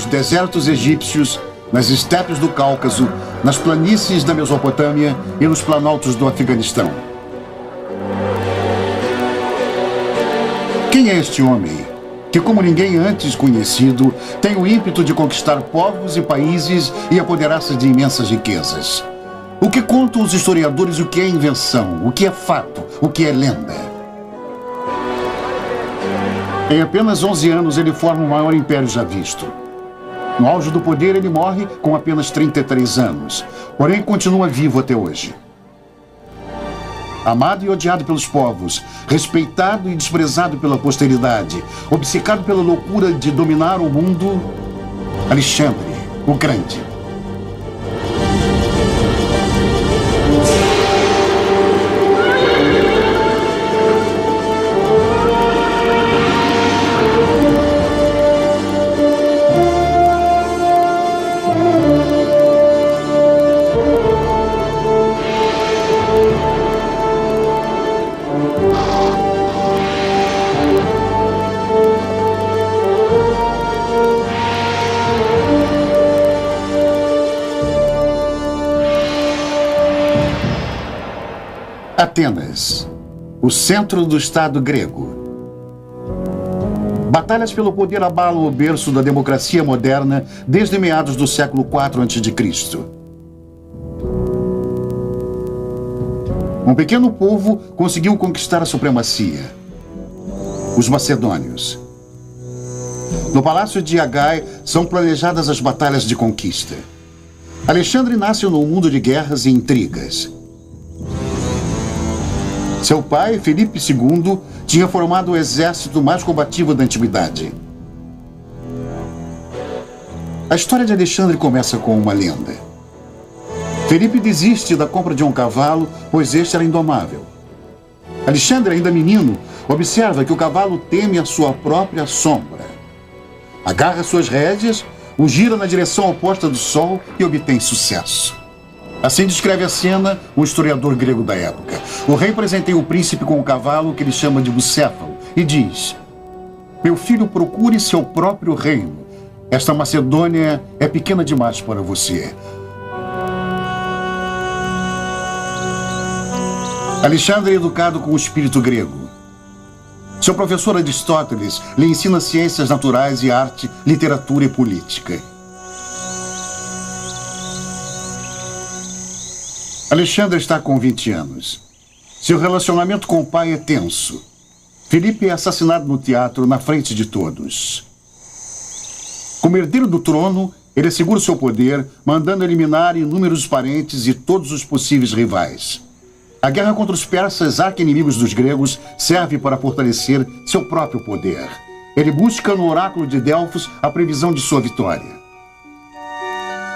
desertos egípcios, nas estepes do Cáucaso, nas planícies da Mesopotâmia e nos planaltos do Afeganistão. Quem é este homem que, como ninguém antes conhecido, tem o ímpeto de conquistar povos e países e apoderar-se de imensas riquezas? O que contam os historiadores, o que é invenção, o que é fato, o que é lenda? Em apenas 11 anos, ele forma o maior império já visto. No auge do poder, ele morre com apenas 33 anos, porém continua vivo até hoje. Amado e odiado pelos povos, respeitado e desprezado pela posteridade, obcecado pela loucura de dominar o mundo, Alexandre, o Grande. Atenas, o centro do Estado grego. Batalhas pelo poder abalam o berço da democracia moderna desde meados do século IV a.C. Um pequeno povo conseguiu conquistar a supremacia: os macedônios. No palácio de Agai são planejadas as batalhas de conquista. Alexandre nasce num mundo de guerras e intrigas. Seu pai, Filipe II, tinha formado o exército mais combativo da antiguidade. A história de Alexandre começa com uma lenda. Filipe desiste da compra de um cavalo, pois este era indomável. Alexandre, ainda menino, observa que o cavalo teme a sua própria sombra. Agarra suas rédeas, o gira na direção oposta do sol e obtém sucesso. Assim descreve a cena o historiador grego da época. O rei presenteia o príncipe com o cavalo, que ele chama de Bucéfalo, e diz: "Meu filho, procure seu próprio reino. Esta Macedônia é pequena demais para você." Alexandre é educado com o espírito grego. Seu professor Aristóteles lhe ensina ciências naturais e arte, literatura e política. Alexandre está com 20 anos. Seu relacionamento com o pai é tenso. Filipe é assassinado no teatro na frente de todos. Como herdeiro do trono, ele assegura seu poder, mandando eliminar inúmeros parentes e todos os possíveis rivais. A guerra contra os persas, arqui-inimigos dos gregos, serve para fortalecer seu próprio poder. Ele busca no oráculo de Delfos a previsão de sua vitória.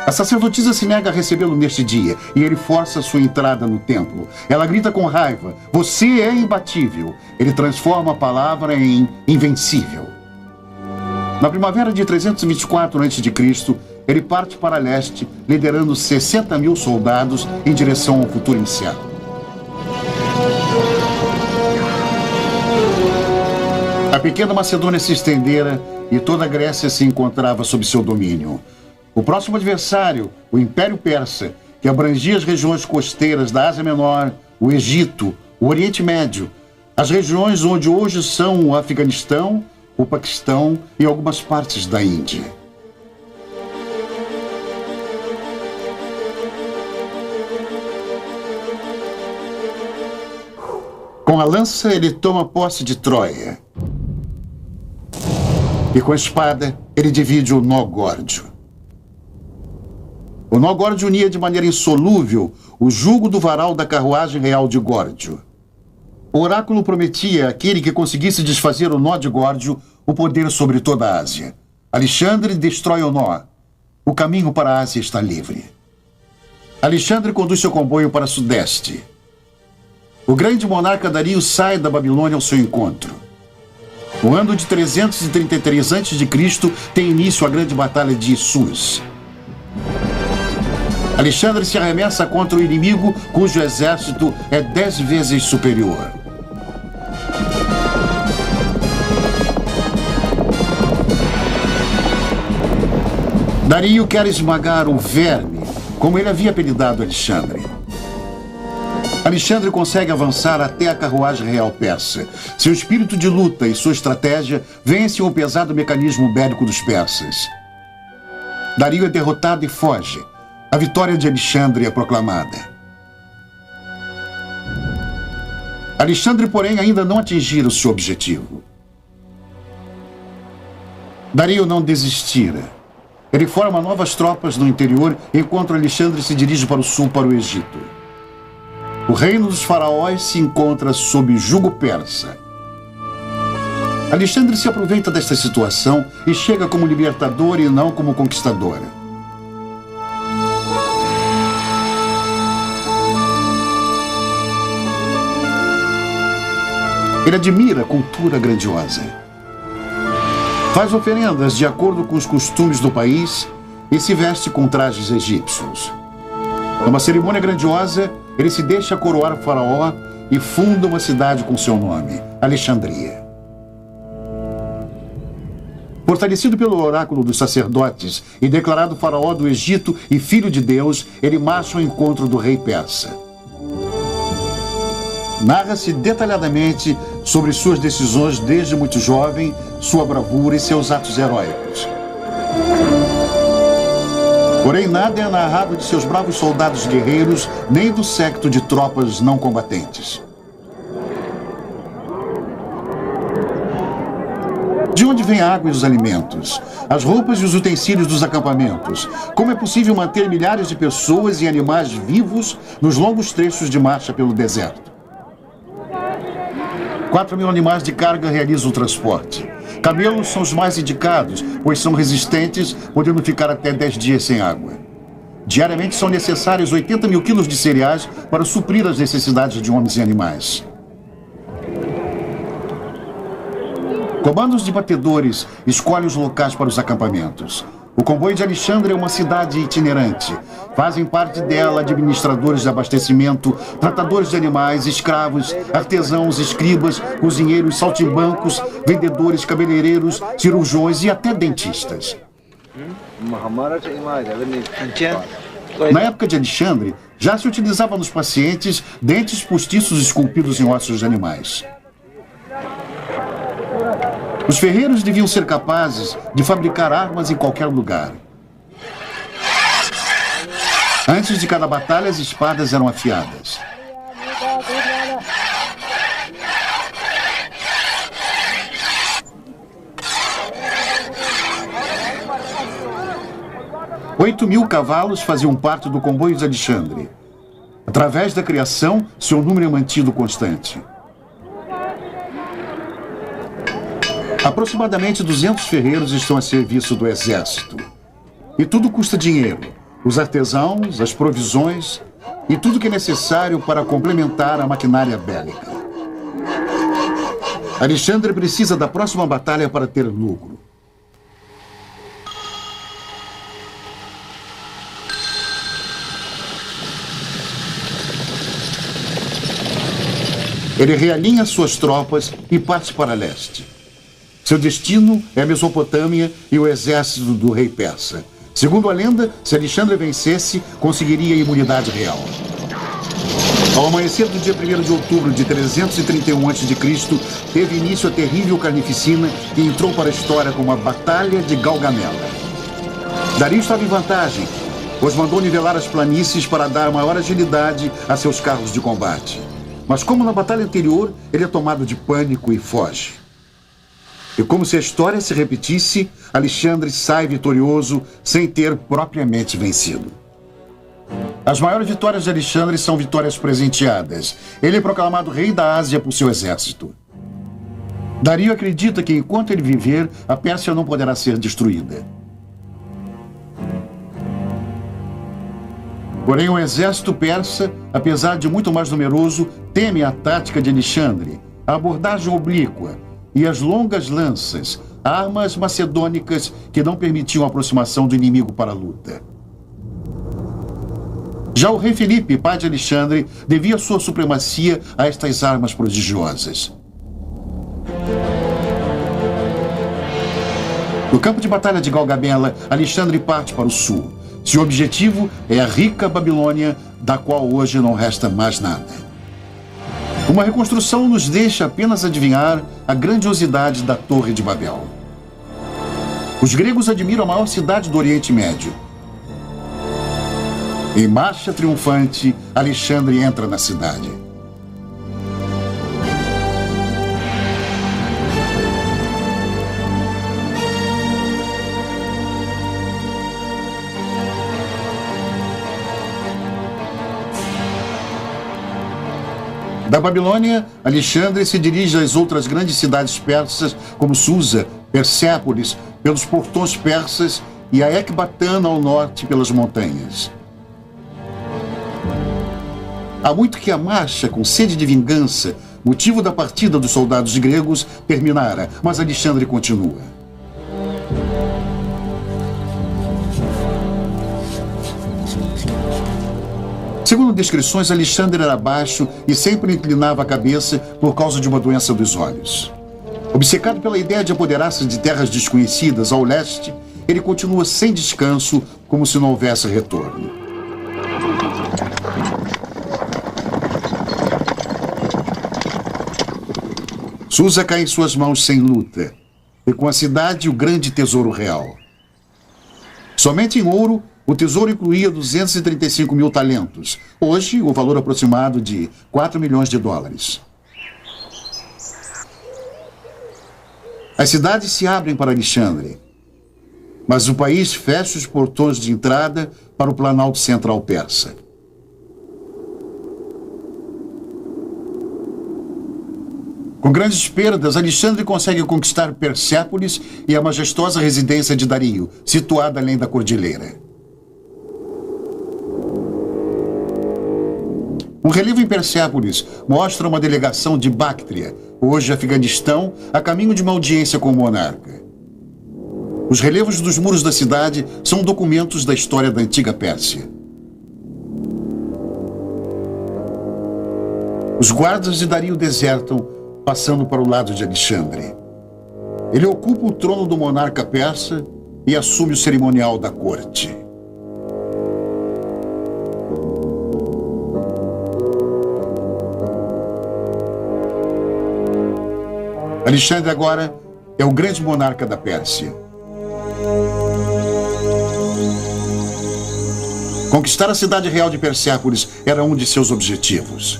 A sacerdotisa se nega a recebê-lo neste dia e ele força sua entrada no templo. Ela grita com raiva: "Você é imbatível." Ele transforma a palavra em invencível. Na primavera de 324 a.C., ele parte para leste, liderando 60.000 soldados em direção ao futuro incerto. A pequena Macedônia se estendera e toda a Grécia se encontrava sob seu domínio. O próximo adversário, o Império Persa, que abrangia as regiões costeiras da Ásia Menor, o Egito, o Oriente Médio, as regiões onde hoje são o Afeganistão, o Paquistão e algumas partes da Índia. Com a lança, ele toma posse de Troia. E com a espada, ele divide o nó górdio. O nó górdio unia de maneira insolúvel o jugo do varal da carruagem real de Górdio. O oráculo prometia àquele que conseguisse desfazer o nó de Górdio o poder sobre toda a Ásia. Alexandre destrói o nó. O caminho para a Ásia está livre. Alexandre conduz seu comboio para o sudeste. O grande monarca Dario sai da Babilônia ao seu encontro. No ano de 333 a.C. tem início a grande batalha de Issus. Alexandre se arremessa contra o inimigo, cujo exército é 10 vezes superior. Dario quer esmagar o verme, como ele havia apelidado Alexandre. Alexandre consegue avançar até a carruagem real persa. Seu espírito de luta e sua estratégia vencem o pesado mecanismo bélico dos persas. Dario é derrotado e foge. A vitória de Alexandre é proclamada. Alexandre, porém, ainda não atingira o seu objetivo. Dario não desistira. Ele forma novas tropas no interior, enquanto Alexandre se dirige para o sul, para o Egito. O reino dos faraós se encontra sob jugo persa. Alexandre se aproveita desta situação e chega como libertador e não como conquistador. Ele admira a cultura grandiosa. Faz oferendas de acordo com os costumes do país e se veste com trajes egípcios. Numa cerimônia grandiosa, ele se deixa coroar faraó e funda uma cidade com seu nome, Alexandria. Fortalecido pelo oráculo dos sacerdotes e declarado faraó do Egito e filho de Deus, ele marcha ao encontro do rei persa. Narra-se detalhadamente sobre suas decisões desde muito jovem, sua bravura e seus atos heróicos. Porém, nada é narrado de seus bravos soldados guerreiros, nem do séquito de tropas não combatentes. De onde vem a água e os alimentos? As roupas e os utensílios dos acampamentos? Como é possível manter milhares de pessoas e animais vivos nos longos trechos de marcha pelo deserto? 4.000 animais de carga realizam o transporte. Camelos são os mais indicados, pois são resistentes, podendo ficar até 10 dias sem água. Diariamente são necessários 80.000 quilos de cereais para suprir as necessidades de homens e animais. Comandos de batedores escolhem os locais para os acampamentos. O comboio de Alexandre é uma cidade itinerante. Fazem parte dela administradores de abastecimento, tratadores de animais, escravos, artesãos, escribas, cozinheiros, saltimbancos, vendedores, cabeleireiros, cirurgiões e até dentistas. Na época de Alexandre, já se utilizava nos pacientes dentes postiços esculpidos em ossos de animais. Os ferreiros deviam ser capazes de fabricar armas em qualquer lugar. Antes de cada batalha, as espadas eram afiadas. Oito 8.000 cavalos faziam parte do comboio de Alexandre. Através da criação, seu número é mantido constante. Aproximadamente 200 ferreiros estão a serviço do exército. E tudo custa dinheiro. Os artesãos, as provisões e tudo que é necessário para complementar a maquinária bélica. Alexandre precisa da próxima batalha para ter lucro. Ele realinha suas tropas e parte para leste. Seu destino é a Mesopotâmia e o exército do rei persa. Segundo a lenda, se Alexandre vencesse, conseguiria a imunidade real. Ao amanhecer do dia 1º de outubro de 331 a.C., teve início a terrível carnificina que entrou para a história como a Batalha de Galgamela. Dario estava em vantagem, pois mandou nivelar as planícies para dar maior agilidade a seus carros de combate. Mas como na batalha anterior, ele é tomado de pânico e foge. E como se a história se repetisse, Alexandre sai vitorioso sem ter propriamente vencido. As maiores vitórias de Alexandre são vitórias presenteadas. Ele é proclamado rei da Ásia por seu exército. Dario acredita que enquanto ele viver, a Pérsia não poderá ser destruída. Porém, o exército persa, apesar de muito mais numeroso, teme a tática de Alexandre, a abordagem oblíqua e as longas lanças, armas macedônicas que não permitiam a aproximação do inimigo para a luta. Já o rei Filipe, pai de Alexandre, devia sua supremacia a estas armas prodigiosas. No campo de batalha de Galgamela, Alexandre parte para o sul. Seu objetivo é a rica Babilônia, da qual hoje não resta mais nada. Uma reconstrução nos deixa apenas adivinhar a grandiosidade da Torre de Babel. Os gregos admiram a maior cidade do Oriente Médio. Em marcha triunfante, Alexandre entra na cidade. Da Babilônia, Alexandre se dirige às outras grandes cidades persas, como Susa, Persépolis, pelos portões persas, e a Ecbatana ao norte pelas montanhas. Há muito que a marcha, com sede de vingança, motivo da partida dos soldados gregos, terminara, mas Alexandre continua. Segundo descrições, Alexandre era baixo e sempre inclinava a cabeça por causa de uma doença dos olhos. Obcecado pela ideia de apoderar-se de terras desconhecidas ao leste, ele continua sem descanso, como se não houvesse retorno. Susa cai em suas mãos sem luta, e com a cidade o grande tesouro real. Somente em ouro, o tesouro incluía 235 mil talentos, hoje o valor aproximado de 4 milhões de dólares. As cidades se abrem para Alexandre, mas o país fecha os portões de entrada para o Planalto Central persa. Com grandes perdas, Alexandre consegue conquistar Persépolis e a majestosa residência de Dario, situada além da cordilheira. Um relevo em Persépolis mostra uma delegação de Bactria, hoje Afeganistão, a caminho de uma audiência com o monarca. Os relevos dos muros da cidade são documentos da história da antiga Pérsia. Os guardas de Dario desertam, passando para o lado de Alexandre. Ele ocupa o trono do monarca persa e assume o cerimonial da corte. Alexandre agora é o grande monarca da Pérsia. Conquistar a cidade real de Persépolis era um de seus objetivos.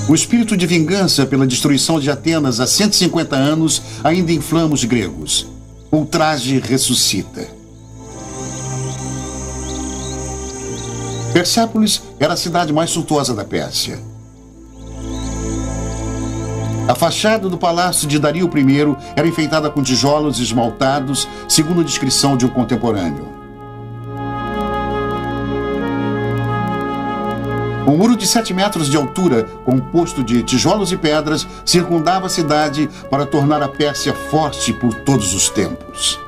O espírito de vingança pela destruição de Atenas há 150 anos ainda inflama os gregos. O ultraje ressuscita. Persépolis era a cidade mais suntuosa da Pérsia. A fachada do palácio de Dario I era enfeitada com tijolos esmaltados, segundo a descrição de um contemporâneo. Um muro de 7 metros de altura, composto de tijolos e pedras, circundava a cidade para tornar a Pérsia forte por todos os tempos.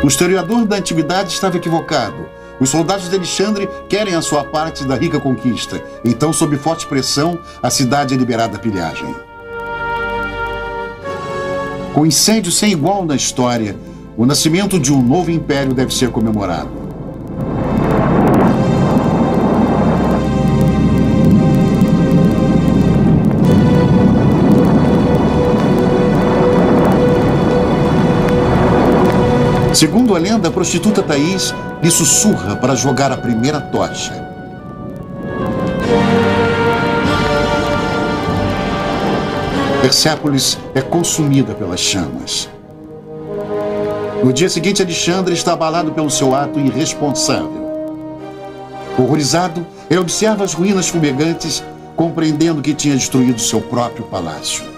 O historiador da antiguidade estava equivocado. Os soldados de Alexandre querem a sua parte da rica conquista. Então, sob forte pressão, a cidade é liberada à pilhagem. Com incêndio sem igual na história, o nascimento de um novo império deve ser comemorado. Segundo a lenda, a prostituta Thaís lhe sussurra para jogar a primeira tocha. Persépolis é consumida pelas chamas. No dia seguinte, Alexandre está abalado pelo seu ato irresponsável. Horrorizado, ele observa as ruínas fumegantes, compreendendo que tinha destruído seu próprio palácio.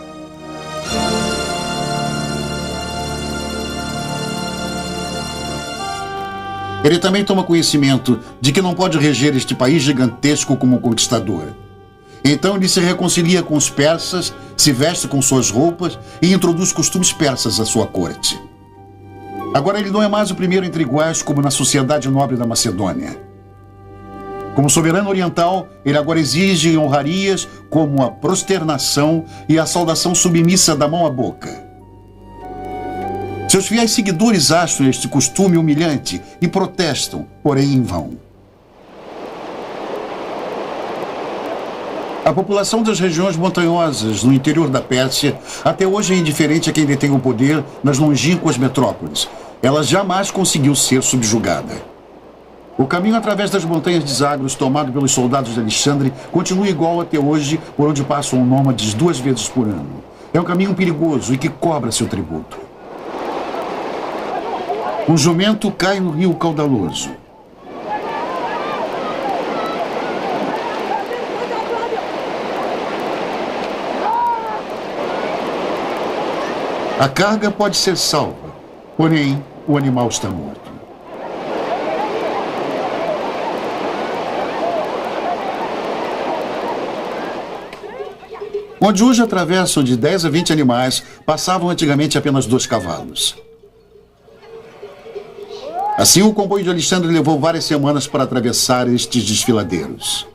Ele também toma conhecimento de que não pode reger este país gigantesco como conquistador. Então ele se reconcilia com os persas, se veste com suas roupas e introduz costumes persas à sua corte. Agora ele não é mais o primeiro entre iguais como na sociedade nobre da Macedônia. Como soberano oriental, ele agora exige honrarias como a prosternação e a saudação submissa da mão à boca. Seus fiéis seguidores acham este costume humilhante e protestam, porém em vão. A população das regiões montanhosas no interior da Pérsia até hoje é indiferente a quem detém o poder nas longínquas metrópoles. Ela jamais conseguiu ser subjugada. O caminho através das montanhas de Zagros, tomado pelos soldados de Alexandre, continua igual até hoje, por onde passam nômades 2 vezes por ano. É um caminho perigoso e que cobra seu tributo. Um jumento cai no rio caudaloso. A carga pode ser salva, porém, o animal está morto. Onde hoje atravessam de 10 a 20 animais, passavam antigamente apenas 2 cavalos. Assim, o comboio de Alexandre levou várias semanas para atravessar estes desfiladeiros.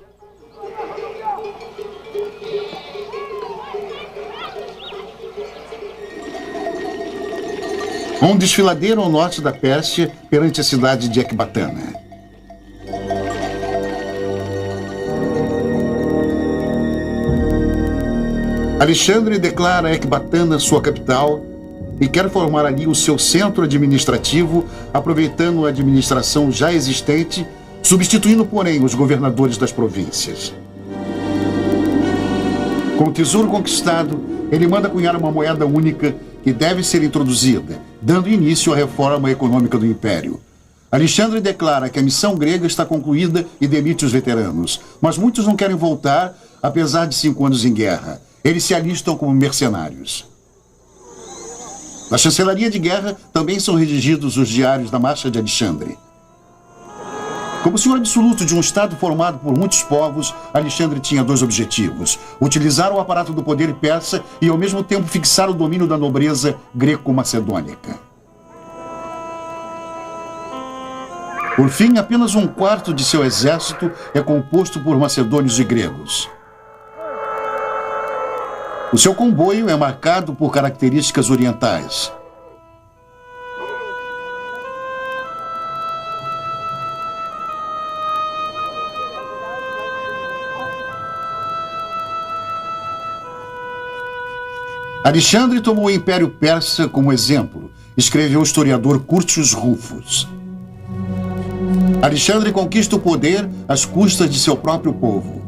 Um desfiladeiro ao norte da Pérsia, perante a cidade de Ecbatana. Alexandre declara Ecbatana sua capital e quer formar ali o seu centro administrativo, aproveitando a administração já existente, substituindo, porém, os governadores das províncias. Com o tesouro conquistado, ele manda cunhar uma moeda única que deve ser introduzida, dando início à reforma econômica do Império. Alexandre declara que a missão grega está concluída e demite os veteranos, mas muitos não querem voltar, apesar de 5 anos em guerra. Eles se alistam como mercenários. Na chancelaria de guerra também são redigidos os diários da marcha de Alexandre. Como senhor absoluto de um estado formado por muitos povos, Alexandre tinha 2 objetivos: utilizar o aparato do poder persa e, ao mesmo tempo, fixar o domínio da nobreza greco-macedônica. Por fim, apenas 1/4 de seu exército é composto por macedônios e gregos. O seu comboio é marcado por características orientais. Alexandre tomou o Império Persa como exemplo, escreveu o historiador Curtius Rufus. Alexandre conquista o poder às custas de seu próprio povo.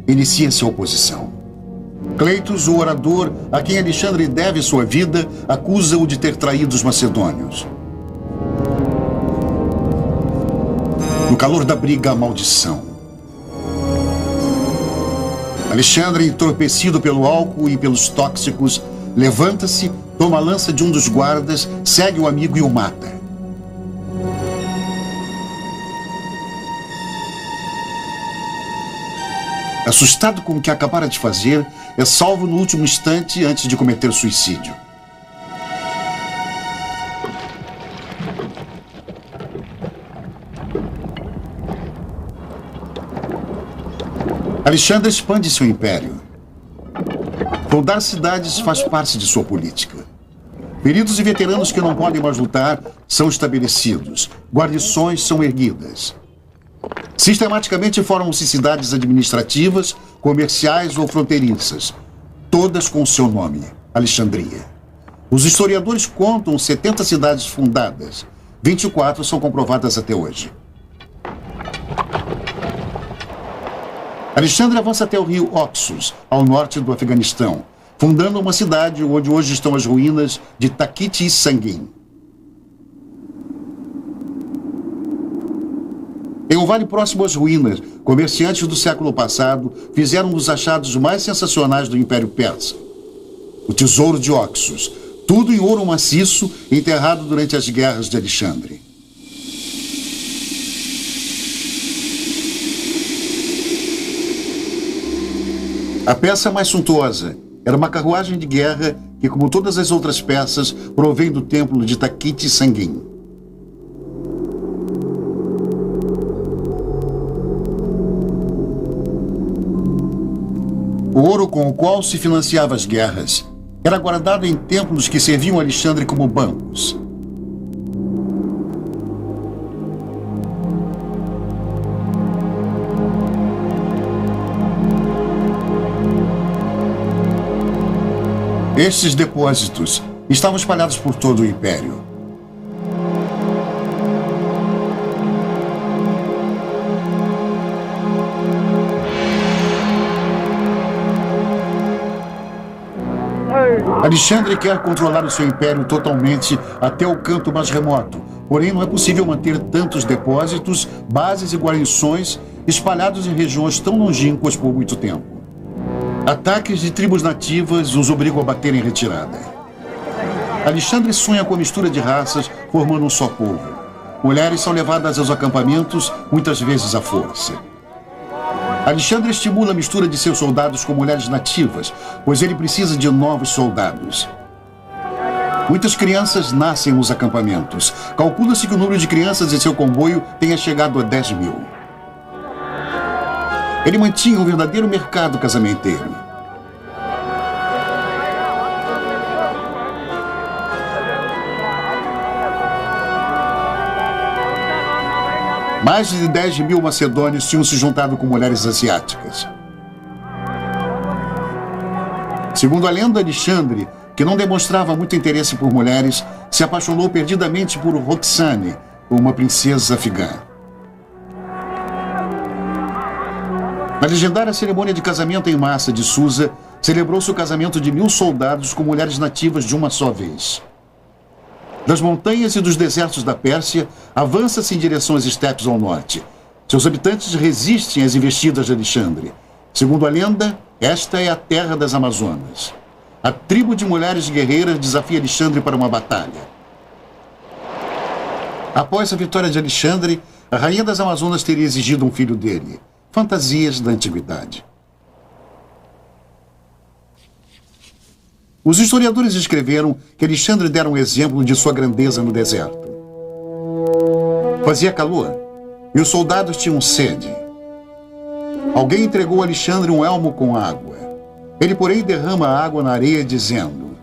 Inicia-se a oposição. Cleitos, o orador, a quem Alexandre deve sua vida, acusa-o de ter traído os macedônios. No calor da briga, a maldição. Alexandre, entorpecido pelo álcool e pelos tóxicos, levanta-se, toma a lança de um dos guardas, segue o amigo e o mata. Assustado com o que acabara de fazer, é salvo no último instante antes de cometer suicídio. Alexandre expande seu império. Fundar cidades faz parte de sua política. Feridos e veteranos que não podem mais lutar são estabelecidos. Guarnições são erguidas. Sistematicamente formam-se cidades administrativas, comerciais ou fronteiriças, todas com seu nome, Alexandria. Os historiadores contam 70 cidades fundadas. 24 são comprovadas até hoje. Alexandre avança até o rio Oxus, ao norte do Afeganistão, fundando uma cidade onde hoje estão as ruínas de Takiti e Sangin. Em um vale próximo às ruínas, comerciantes do século passado fizeram um dos achados mais sensacionais do Império Persa: o tesouro de Oxus, tudo em ouro maciço, enterrado durante as guerras de Alexandre. A peça mais suntuosa era uma carruagem de guerra que, como todas as outras peças, provém do templo de Takiti Sangin. O ouro com o qual se financiava as guerras era guardado em templos que serviam a Alexandre como bancos. Estes depósitos estavam espalhados por todo o império. Alexandre quer controlar o seu império totalmente até o canto mais remoto, porém não é possível manter tantos depósitos, bases e guarnições espalhados em regiões tão longínquas por muito tempo. Ataques de tribos nativas os obrigam a bater em retirada. Alexandre sonha com a mistura de raças, formando um só povo. Mulheres são levadas aos acampamentos, muitas vezes à força. Alexandre estimula a mistura de seus soldados com mulheres nativas, pois ele precisa de novos soldados. Muitas crianças nascem nos acampamentos. Calcula-se que o número de crianças em seu comboio tenha chegado a 10 mil. Ele mantinha um verdadeiro mercado casamenteiro. Mais de 10 mil macedônios tinham se juntado com mulheres asiáticas. Segundo a lenda, Alexandre, que não demonstrava muito interesse por mulheres, se apaixonou perdidamente por Roxane, uma princesa afegã. Na legendária cerimônia de casamento em massa de Susa, celebrou-se o casamento de 1000 soldados com mulheres nativas de uma só vez. Das montanhas e dos desertos da Pérsia, avança-se em direção às estepes ao norte. Seus habitantes resistem às investidas de Alexandre. Segundo a lenda, esta é a terra das Amazonas. A tribo de mulheres guerreiras desafia Alexandre para uma batalha. Após a vitória de Alexandre, a rainha das Amazonas teria exigido um filho dele. Fantasias da antiguidade. Os historiadores escreveram que Alexandre dera um exemplo de sua grandeza no deserto. Fazia calor e os soldados tinham sede. Alguém entregou a Alexandre um elmo com água. Ele, porém, derrama a água na areia, dizendo: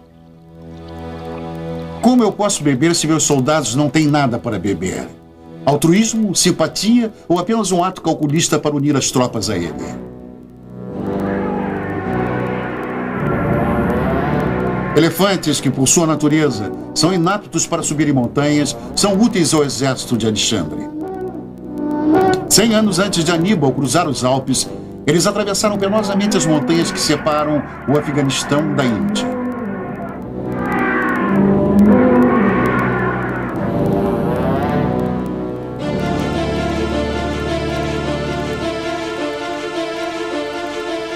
"Como eu posso beber se meus soldados não têm nada para beber? Altruísmo, simpatia ou apenas um ato calculista para unir as tropas a ele?" Elefantes que, por sua natureza, são inaptos para subir em montanhas, são úteis ao exército de Alexandre. 100 anos antes de Aníbal cruzar os Alpes, eles atravessaram penosamente as montanhas que separam o Afeganistão da Índia.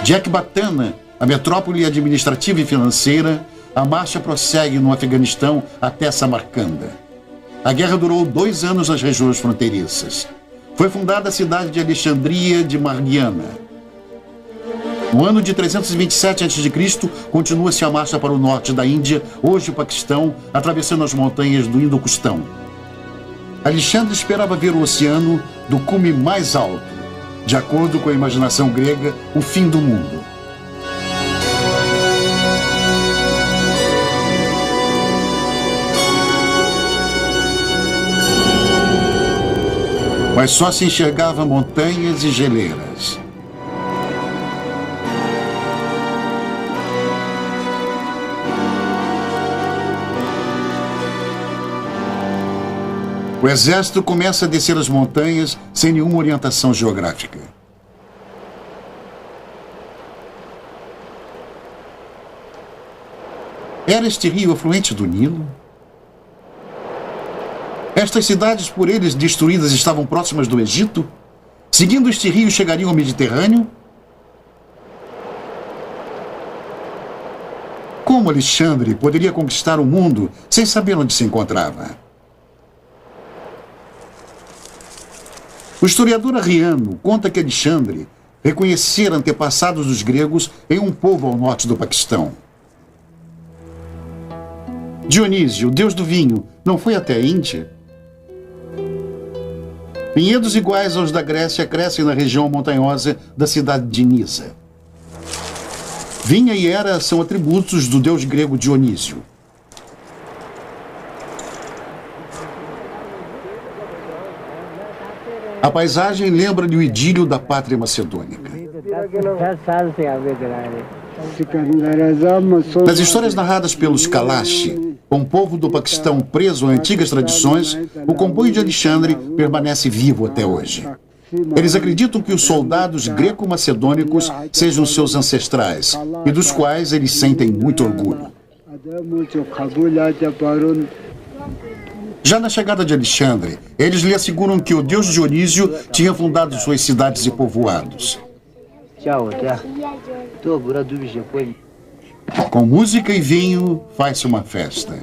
de Ecbatana, a metrópole administrativa e financeira, a marcha prossegue no Afeganistão até Samarcanda. A guerra durou 2 anos nas regiões fronteiriças. Foi fundada a cidade de Alexandria de Margiana. No ano de 327 a.C., continua-se a marcha para o norte da Índia, hoje o Paquistão, atravessando as montanhas do Indo-Custão. Alexandre esperava ver o oceano do cume mais alto, de acordo com a imaginação grega, o fim do mundo. Mas só se enxergava montanhas e geleiras. O exército começa a descer as montanhas sem nenhuma orientação geográfica. Era este rio afluente do Nilo? Estas cidades por eles destruídas estavam próximas do Egito? Seguindo este rio chegariam ao Mediterrâneo? Como Alexandre poderia conquistar o mundo sem saber onde se encontrava? O historiador Arriano conta que Alexandre reconhecera antepassados dos gregos em um povo ao norte do Paquistão. Dionísio, o deus do vinho, não foi até a Índia? Vinhedos iguais aos da Grécia crescem na região montanhosa da cidade de Nisa. Vinha e era são atributos do deus grego Dionísio. A paisagem lembra-lhe o idílio da pátria macedônica. Nas histórias narradas pelos Kalash, com o povo do Paquistão preso a antigas tradições, o comboio de Alexandre permanece vivo até hoje. Eles acreditam que os soldados greco-macedônicos sejam seus ancestrais e dos quais eles sentem muito orgulho. Já na chegada de Alexandre, eles lhe asseguram que o deus Dionísio tinha fundado suas cidades e povoados. Com música e vinho, faz-se uma festa.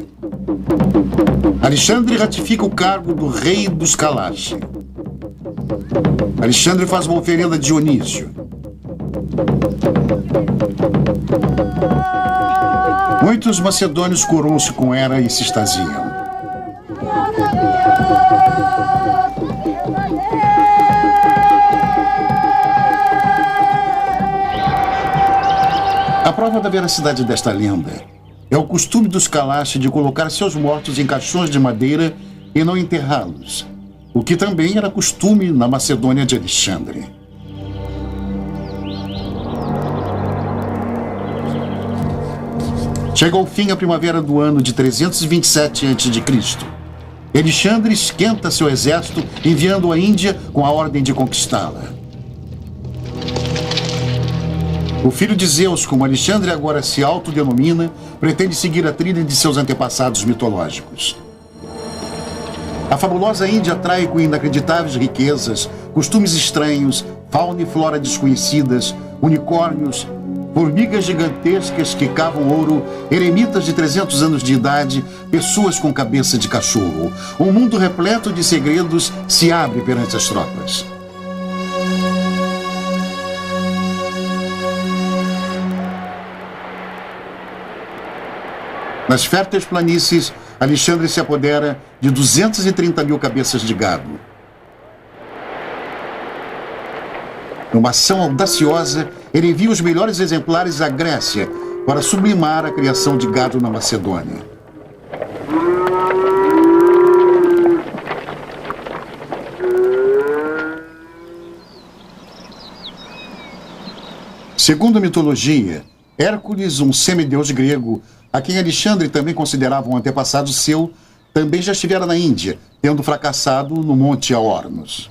Alexandre ratifica o cargo do rei dos Kalash. Alexandre faz uma oferenda a Dionísio. Muitos macedônios coroam-se com Hera e se extasiam. A prova da veracidade desta lenda é o costume dos Kalash de colocar seus mortos em caixões de madeira e não enterrá-los, o que também era costume na Macedônia de Alexandre. Chega ao fim a primavera do ano de 327 a.C. Alexandre esquenta seu exército, enviando-o à Índia com a ordem de conquistá-la. O filho de Zeus, como Alexandre agora se autodenomina, pretende seguir a trilha de seus antepassados mitológicos. A fabulosa Índia atrai com inacreditáveis riquezas, costumes estranhos, fauna e flora desconhecidas, unicórnios, formigas gigantescas que cavam ouro, eremitas de 300 anos de idade, pessoas com cabeça de cachorro. Um mundo repleto de segredos se abre perante as tropas. Nas férteis planícies, Alexandre se apodera de 230 mil cabeças de gado. Numa ação audaciosa, ele envia os melhores exemplares à Grécia para sublimar a criação de gado na Macedônia. Segundo a mitologia, Hércules, um semideus grego, a quem Alexandre também considerava um antepassado seu, também já estivera na Índia, tendo fracassado no Monte Aornos.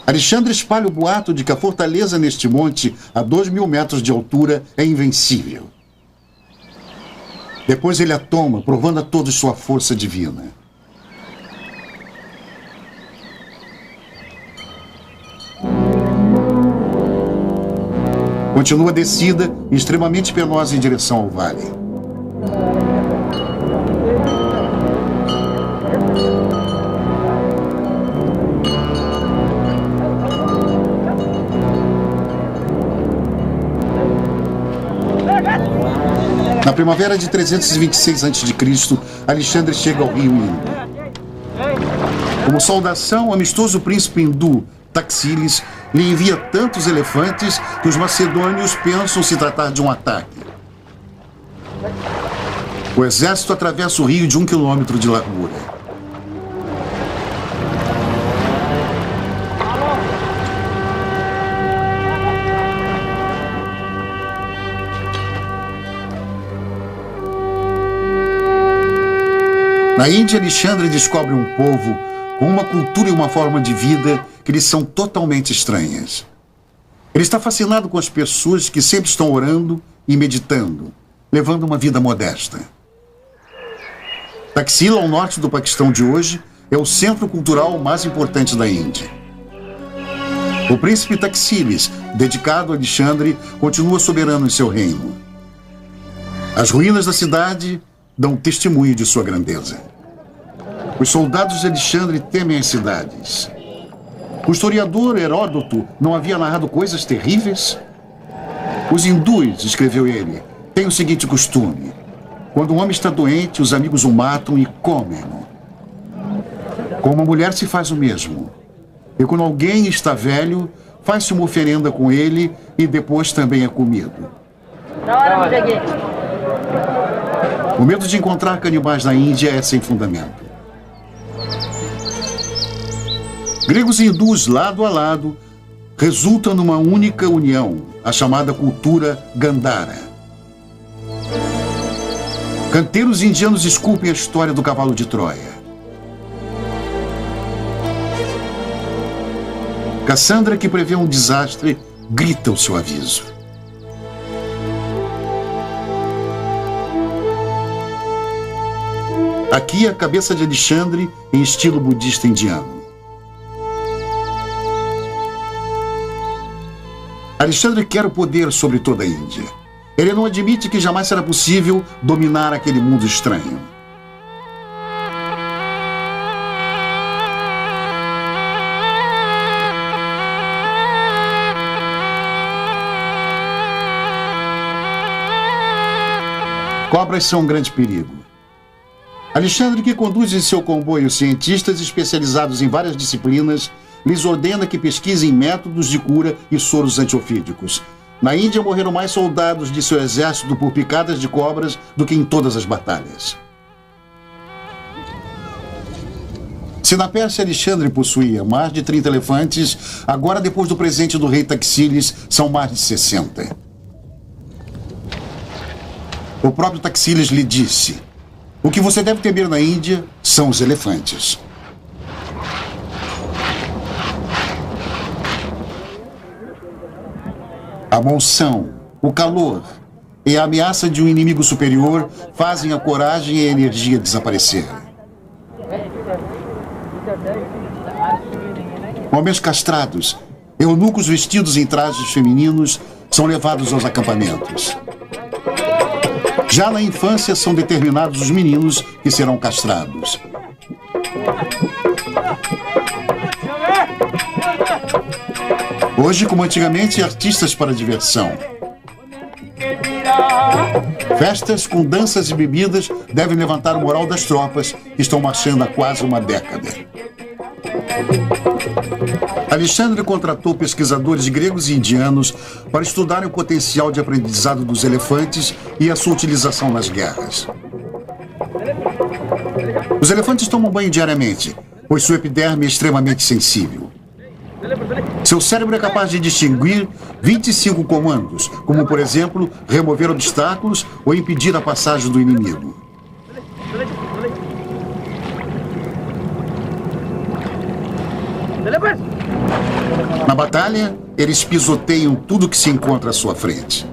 Alexandre espalha o boato de que a fortaleza neste monte, a 2.000 metros de altura, é invencível. Depois ele a toma, provando a todos sua força divina. Continua a descida, extremamente penosa em direção ao vale. Na primavera de 326 a.C., Alexandre chega ao rio Indo. Como saudação, o amistoso príncipe hindu Taxílis lhe envia tantos elefantes que os macedônios pensam se tratar de um ataque. O exército atravessa o rio de 1 quilômetro de largura. Na Índia, Alexandre descobre um povo com uma cultura e uma forma de vida que lhe são totalmente estranhas. Ele está fascinado com as pessoas que sempre estão orando e meditando, levando uma vida modesta. Taxila, ao norte do Paquistão de hoje, é o centro cultural mais importante da Índia. O príncipe Taxílis, dedicado a Alexandre, continua soberano em seu reino. As ruínas da cidade dão testemunho de sua grandeza. Os soldados de Alexandre temem as cidades. O historiador Heródoto não havia narrado coisas terríveis? Os hindus, escreveu ele, têm o seguinte costume: quando um homem está doente, os amigos o matam e comem-no. Com uma mulher se faz o mesmo. E quando alguém está velho, faz-se uma oferenda com ele e depois também é comido. O medo de encontrar canibais na Índia é sem fundamento. Gregos e hindus, lado a lado, resultam numa única união, a chamada cultura Gandhara. Canteiros indianos esculpem a história do cavalo de Troia. Cassandra, que prevê um desastre, grita o seu aviso. Aqui a cabeça de Alexandre em estilo budista indiano. Alexandre quer o poder sobre toda a Índia. Ele não admite que jamais será possível dominar aquele mundo estranho. Cobras são um grande perigo. Alexandre, que conduz em seu comboio cientistas especializados em várias disciplinas, lhes ordena que pesquisem métodos de cura e soros antiofídicos. Na Índia morreram mais soldados de seu exército por picadas de cobras do que em todas as batalhas. Se na Pérsia Alexandre possuía mais de 30 elefantes, agora, depois do presente do rei Taxílides, são mais de 60. O próprio Taxílides lhe disse: o que você deve temer na Índia são os elefantes. A monção, o calor e a ameaça de um inimigo superior fazem a coragem e a energia desaparecer. Homens castrados, eunucos vestidos em trajes femininos, são levados aos acampamentos. Já na infância são determinados os meninos que serão castrados. Hoje, como antigamente, artistas para diversão. Festas com danças e bebidas devem levantar o moral das tropas que estão marchando há quase uma década. Alexandre contratou pesquisadores gregos e indianos para estudarem o potencial de aprendizado dos elefantes e a sua utilização nas guerras. Os elefantes tomam banho diariamente, pois sua epiderme é extremamente sensível. Seu cérebro é capaz de distinguir 25 comandos, como, por exemplo, remover obstáculos ou impedir a passagem do inimigo. Na batalha, eles pisoteiam tudo que se encontra à sua frente.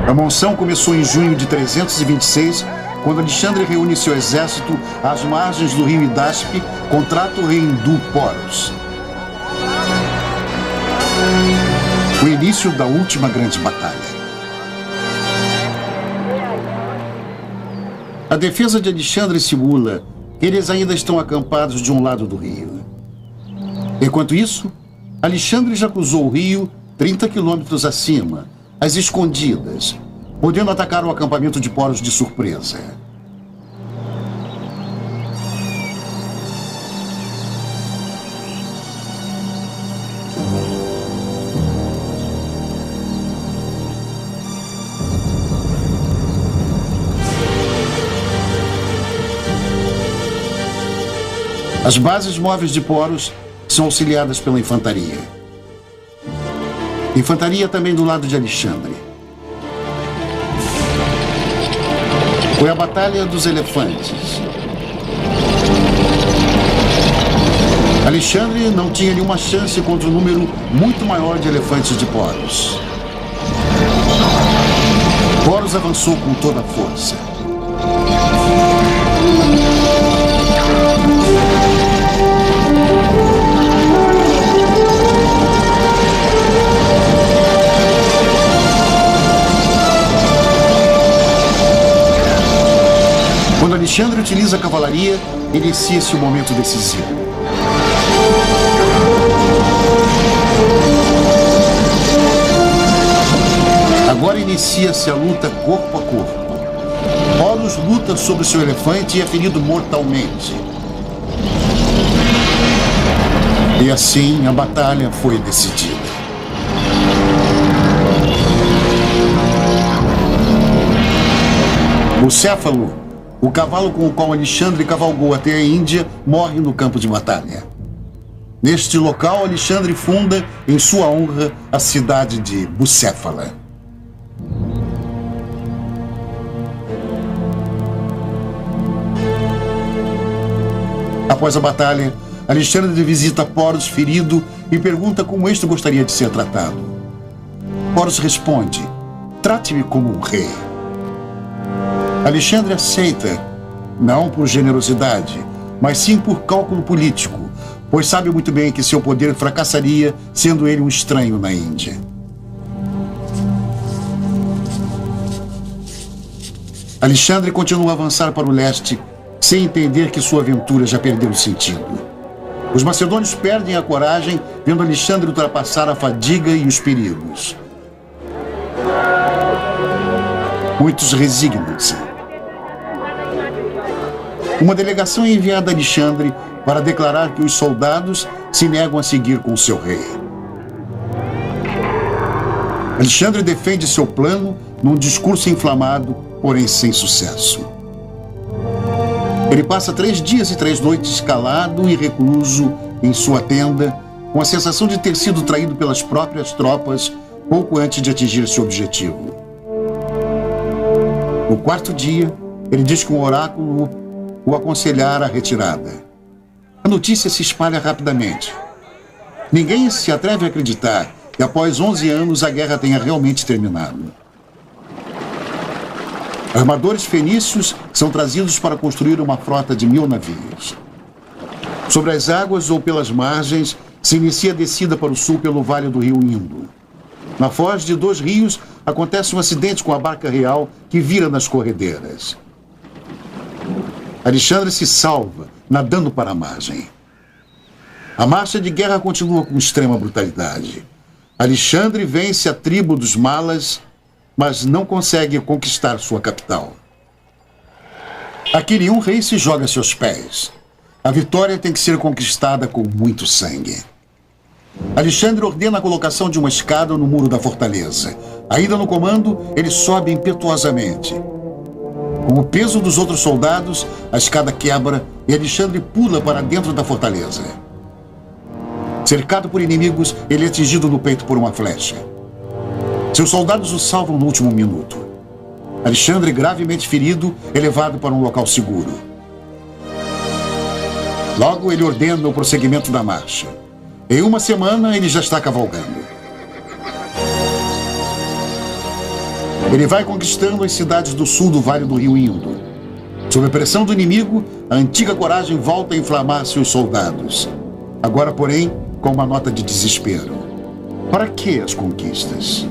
A monção começou em junho de 326, quando Alexandre reúne seu exército às margens do rio Hidaspe, contrata o rei hindu Porus. O início da última grande batalha. A defesa de Alexandre simula que eles ainda estão acampados de um lado do rio. Enquanto isso, Alexandre já cruzou o rio 30 quilômetros acima, às escondidas, podendo atacar o acampamento de Porus de surpresa. As bases móveis de Porus são auxiliadas pela infantaria. Infantaria também do lado de Alexandre. Foi a Batalha dos Elefantes. Alexandre não tinha nenhuma chance contra um número muito maior de elefantes de Porus. Porus avançou com toda a força. Quando Alexandre utiliza a cavalaria, inicia-se o momento decisivo. Agora inicia-se a luta corpo a corpo. Horus luta sobre seu elefante e é ferido mortalmente. E assim a batalha foi decidida. Bucéfalo, o cavalo com o qual Alexandre cavalgou até a Índia, morre no campo de batalha. Neste local, Alexandre funda, em sua honra, a cidade de Bucéfala. Após a batalha, Alexandre visita Poros ferido e pergunta como este gostaria de ser tratado. Poros responde: trate-me como um rei. Alexandre aceita, não por generosidade, mas sim por cálculo político, pois sabe muito bem que seu poder fracassaria sendo ele um estranho na Índia. Alexandre continua a avançar para o leste, sem entender que sua aventura já perdeu o sentido. Os macedônios perdem a coragem, vendo Alexandre ultrapassar a fadiga e os perigos. Muitos resignam-se. Uma delegação é enviada a Alexandre para declarar que os soldados se negam a seguir com seu rei. Alexandre defende seu plano num discurso inflamado, porém sem sucesso. Ele passa 3 dias e 3 noites calado e recluso em sua tenda, com a sensação de ter sido traído pelas próprias tropas pouco antes de atingir seu objetivo. No 4º dia, ele diz que um oráculo o aconselhara a retirada. A notícia se espalha rapidamente. Ninguém se atreve a acreditar que após 11 anos a guerra tenha realmente terminado. Armadores fenícios são trazidos para construir uma frota de 1000 navios. Sobre as águas ou pelas margens, se inicia a descida para o sul pelo vale do rio Indo. Na foz de 2 rios, acontece um acidente com a barca real que vira nas corredeiras. Alexandre se salva, nadando para a margem. A marcha de guerra continua com extrema brutalidade. Alexandre vence a tribo dos Malas, mas não consegue conquistar sua capital. Aquele um rei se joga a seus pés. A vitória tem que ser conquistada com muito sangue. Alexandre ordena a colocação de uma escada no muro da fortaleza. Ainda no comando, ele sobe impetuosamente. Com o peso dos outros soldados, a escada quebra e Alexandre pula para dentro da fortaleza. Cercado por inimigos, ele é atingido no peito por uma flecha. Seus soldados o salvam no último minuto. Alexandre, gravemente ferido, é levado para um local seguro. Logo, ele ordena o prosseguimento da marcha. Em 1 semana, ele já está cavalgando. Ele vai conquistando as cidades do sul do Vale do Rio Indo. Sob a pressão do inimigo, a antiga coragem volta a inflamar seus soldados. Agora, porém, com uma nota de desespero. Para que as conquistas?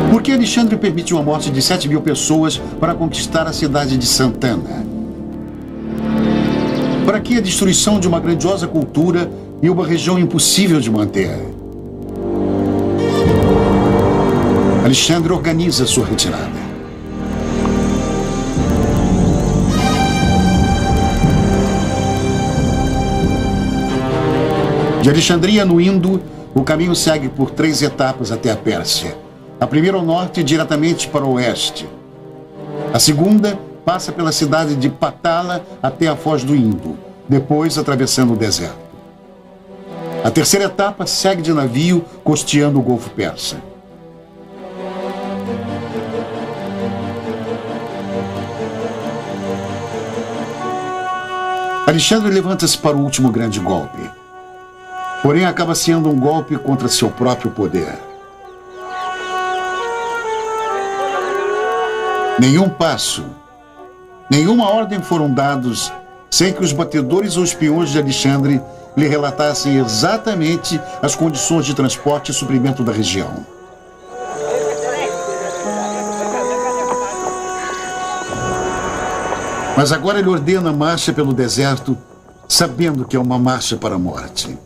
Por que Alexandre permitiu a morte de 7.000 pessoas para conquistar a cidade de Santana? Para que a destruição de uma grandiosa cultura e uma região impossível de manter? Alexandre organiza sua retirada. De Alexandria no Indo, o caminho segue por 3 etapas até a Pérsia. A primeira ao norte, diretamente para o oeste. A segunda passa pela cidade de Patala até a foz do Indo, depois atravessando o deserto. A terceira etapa segue de navio, costeando o Golfo Persa. Alexandre levanta-se para o último grande golpe. Porém, acaba sendo um golpe contra seu próprio poder. Nenhum passo, nenhuma ordem foram dados sem que os batedores ou espiões de Alexandre lhe relatassem exatamente as condições de transporte e suprimento da região. Mas agora ele ordena a marcha pelo deserto, sabendo que é uma marcha para a morte.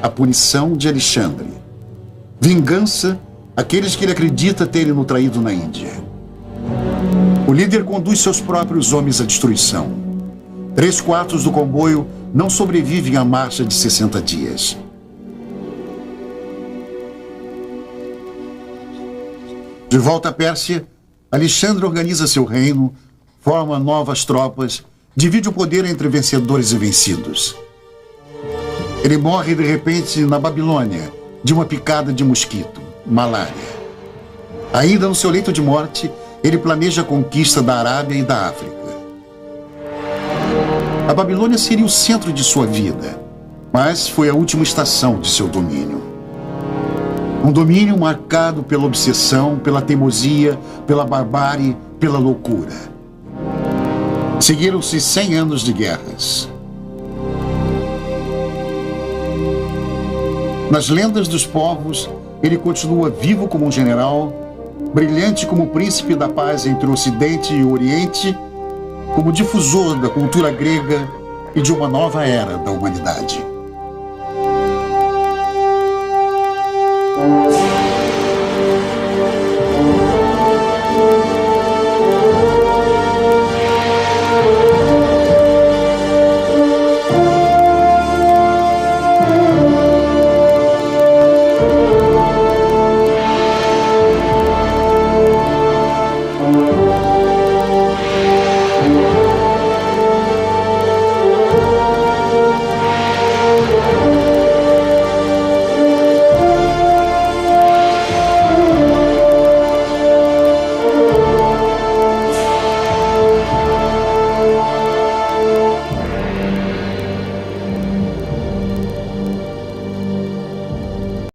A punição de Alexandre. Vingança aqueles que ele acredita terem o traído na Índia. O líder conduz seus próprios homens à destruição. 3/4 do comboio não sobrevivem à marcha de 60 dias. De volta à Pérsia, Alexandre organiza seu reino, forma novas tropas, divide o poder entre vencedores e vencidos. Ele morre de repente na Babilônia, de uma picada de mosquito, malária. Ainda no seu leito de morte, ele planeja a conquista da Arábia e da África. A Babilônia seria o centro de sua vida, mas foi a última estação de seu domínio. Um domínio marcado pela obsessão, pela teimosia, pela barbárie, pela loucura. Seguiram-se 100 anos de guerras. Nas lendas dos povos, ele continua vivo como um general, brilhante como príncipe da paz entre o Ocidente e o Oriente, como difusor da cultura grega e de uma nova era da humanidade.